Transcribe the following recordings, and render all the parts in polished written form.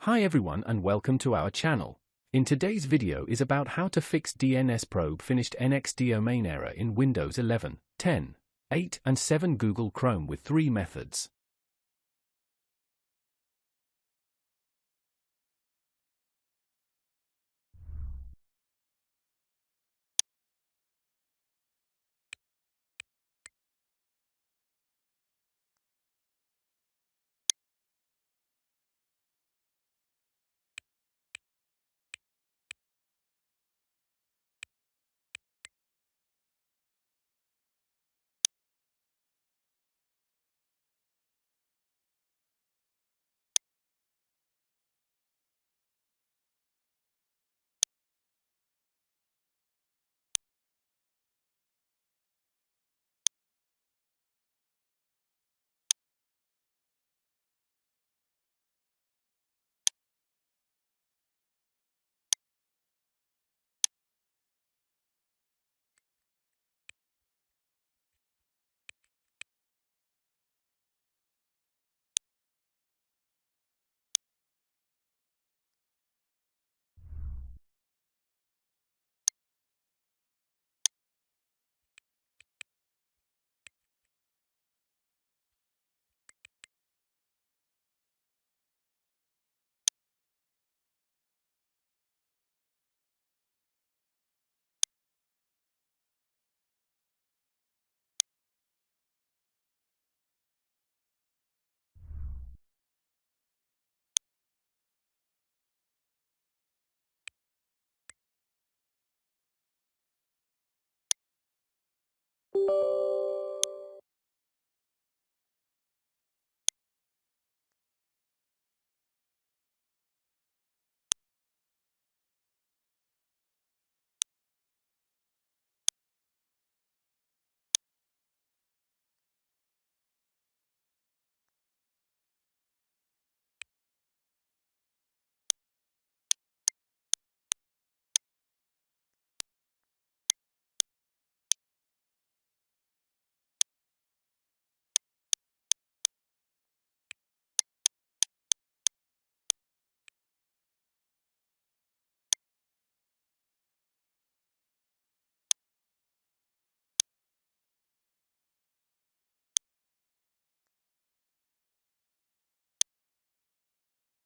Hi everyone and welcome to our channel. In today's video is about how to fix DNS probe finished NX domain error in Windows 11, 10, 8 and 7 Google Chrome with 3 methods.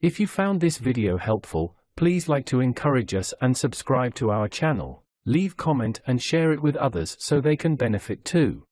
If you found this video helpful, please like to encourage us and subscribe to our channel. Leave comment and share it with others so they can benefit too.